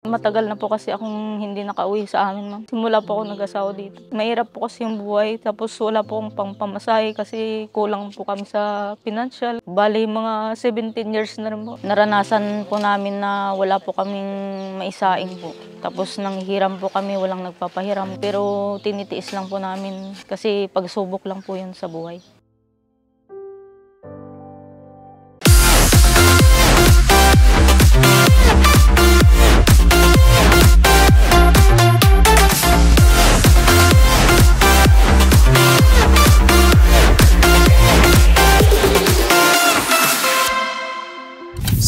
Matagal na po kasi akong hindi nakauwi sa amin, ma'am. Simula po ako nag-asawa dito. Mahirap po kasi yung buhay, tapos wala po akong pangpamasahe kasi kulang po kami sa financial. Bali, mga 17 years na rin po. Naranasan po namin na wala po kaming maisaing po. Tapos nanghihiram po kami, walang nagpapahiram. Pero tinitiis lang po namin kasi pagsubok lang po yun sa buhay.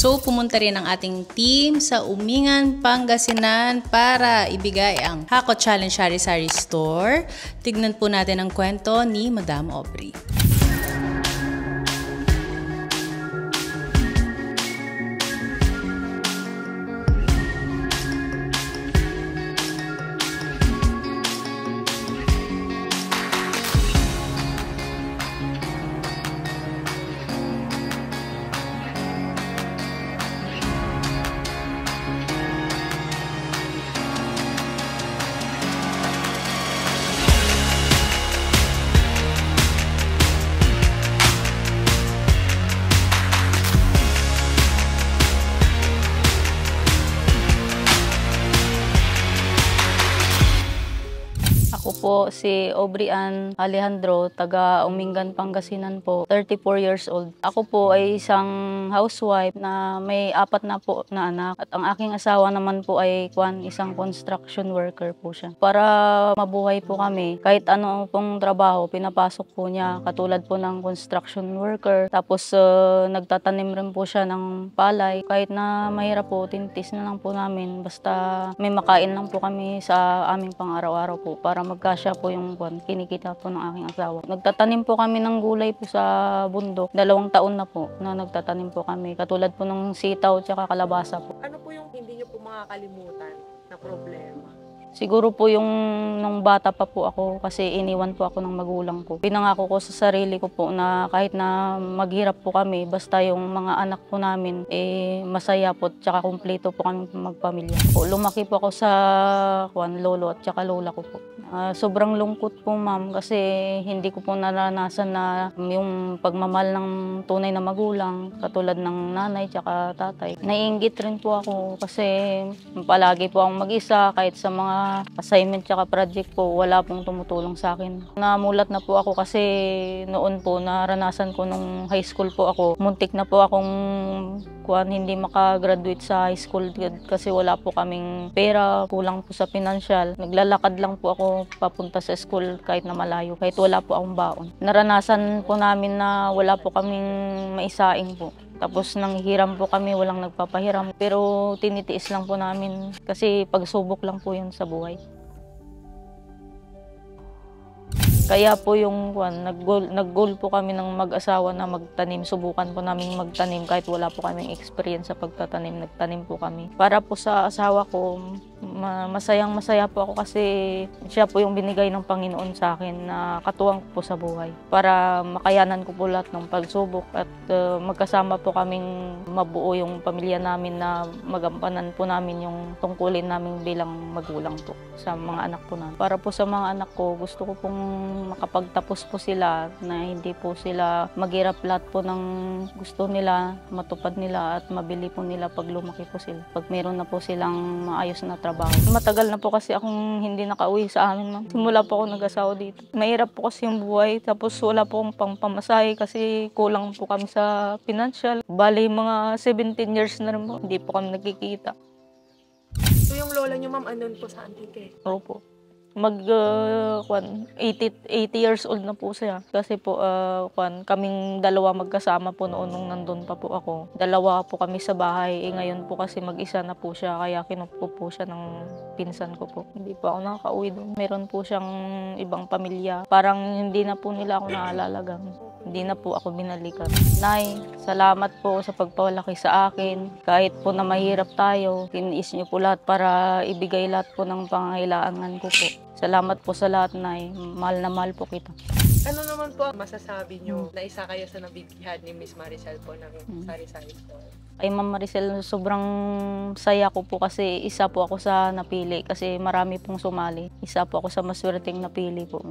So, pumunta rin ang ating team sa Umingan, Pangasinan para ibigay ang Hako Challenge Sari-Sari Store. Tignan po natin ang kwento ni Madam Aubrey. Ako po si Aubrey Ann Alejandro, taga Umingan, Pangasinan po, 34 years old. Ako po ay isang housewife na may 4 na po na anak. At ang aking asawa naman po ay isang construction worker po siya. Para mabuhay po kami, kahit ano pong trabaho, pinapasok po niya. Katulad po ng construction worker. Tapos nagtatanim rin po siya ng palay. Kahit na mahirap po, tintis na lang po namin. Basta may makain lang po kami sa aming pang-araw-araw po para magkasya po yung kinikita po ng aking asawa. Nagtatanim po kami ng gulay po sa bundok. 2 taon na po na nagtatanim po kami. Katulad po ng sitaw at kalabasa po. Ano po yung hindi niyo po makakalimutan na problema? Siguro po yung nung bata pa po ako kasi iniwan po ako ng magulang ko. Pinangako ko sa sarili ko po na kahit na maghirap po kami, basta yung mga anak po namin masaya po at kumpleto po kami magpamilya. Lumaki po ako sa lolo at lola ko po. Sobrang lungkot po, ma'am, kasi hindi ko po naranasan na yung pagmamahal ng tunay na magulang katulad ng nanay at tatay. Naiinggit rin po ako kasi palagi po akong mag-isa kahit sa mga assignment at project po, wala pong tumutulong sa akin. Namulat na po ako kasi noon po naranasan ko nung high school po ako. Muntik na po akong hindi makagraduate sa high school kasi wala po kaming pera, kulang po sa financial. Naglalakad lang po ako papunta sa school kahit na malayo, kahit wala po akong baon. Naranasan po namin na wala po kaming maisaing po. Tapos nanghihiram po kami, walang nagpapahiram. Pero tinitiis lang po namin kasi pagsubok lang po yun sa buhay. Kaya po yung nag-goal po kami ng mag-asawa na magtanim. Subukan po namin magtanim kahit wala po kaming experience sa pagtatanim. Nagtanim po kami. Para po sa asawa ko, masayang-masaya po ako kasi siya po yung binigay ng Panginoon sa akin na katuwang po sa buhay. Para makayanan ko po lahat ng pagsubok at magkasama po kaming mabuo yung pamilya namin na magampanan po namin yung tungkulin namin bilang magulang po sa mga anak po namin. Para po sa mga anak ko, gusto ko pong makapagtapos po sila na hindi po sila maghirap lahat po ng gusto nila, matupad nila at mabili po nila pag lumaki po sila. Pag meron na po silang maayos na trabaho. Matagal na po kasi akong hindi nakauwi sa amin, ma'am. Simula po ako nag-asawa dito. Mahirap po kasi yung buhay, tapos wala po akong pangpamasahe kasi kulang po kami sa financial. Bali, mga 17 years na rin po, hindi po kami nagkikita. So yung lola niyo, ma'am, andun po sa Antique? Opo. 80 years old na po siya. Kasi po, kaming dalawa magkasama po noon nung nandun pa po ako. 2 po kami sa bahay. Ngayon po kasi mag-isa na po siya. Kaya kinupo po siya ng pinsan ko po. Hindi po ako nakaka-uwi doon. Meron po siyang ibang pamilya. Parang hindi na po nila ako naalalagang. Hindi na po ako binalikan. Nay, salamat po sa pagpawalaki sa akin. Kahit po na mahirap tayo, tiniis niyo po lahat para ibigay lahat po ng pangangailangan ko po. Salamat po sa lahat, Nay. Mahal na mahal po kita. Ano naman po masasabi niyo na isa kayo sa nabigyan ni Miss Maricel po ng Sari-Sari Store? Ay Ma'am Maricel, sobrang saya ko po kasi isa po ako sa napili kasi marami pong sumali. Isa po ako sa maswerteng napili po.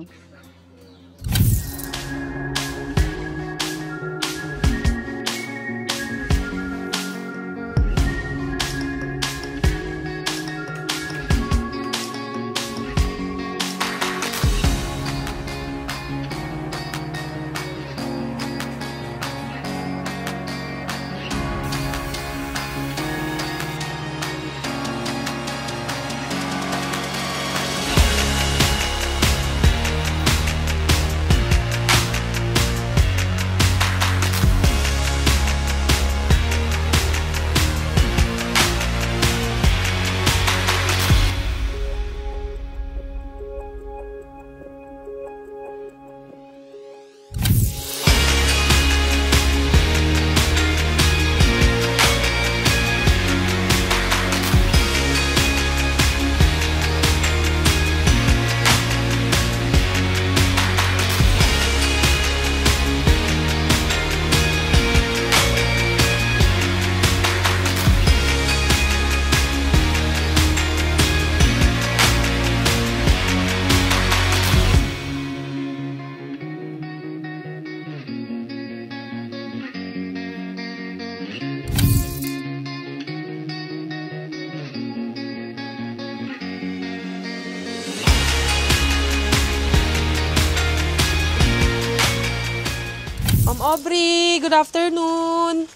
Ma'am Aubrey, good afternoon.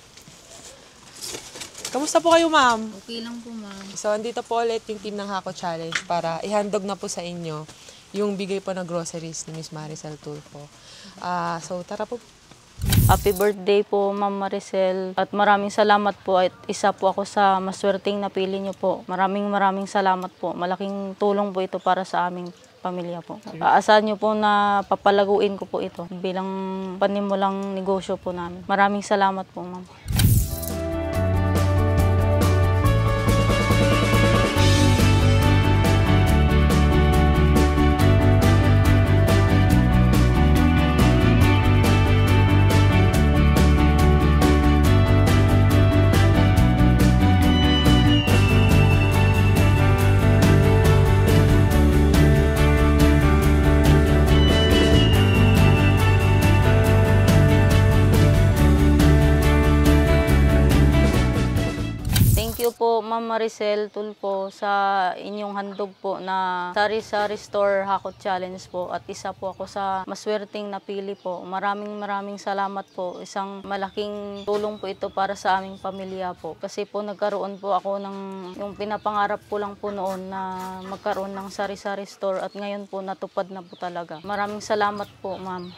Kamusta po kayo, ma'am? Okay lang po, ma'am. So, andito po ulit yung team ng Hako Challenge para ihandog na po sa inyo yung bigay po na groceries ni Miss Maricel Tulfo. So, tara po. Happy birthday po Ma'am Maricel at maraming salamat po at isa po ako sa maswerteng napili niyo po. Maraming salamat po. Malaking tulong po ito para sa aming pamilya po. Aasahan niyo po na papalaguin ko po ito bilang panimulang negosyo po namin. Maraming salamat po, ma'am. Thank you po Ma'am Maricel Tulfo sa inyong handog po na Sari-Sari Store Hako Challenge po at isa po ako sa maswerteng napili po. Maraming salamat po. Isang malaking tulong po ito para sa aming pamilya po. Kasi po nagkaroon po ako ng yung pinapangarap ko lang po noon na magkaroon ng Sari-Sari Store at ngayon po natupad na po talaga. Maraming salamat po, ma'am.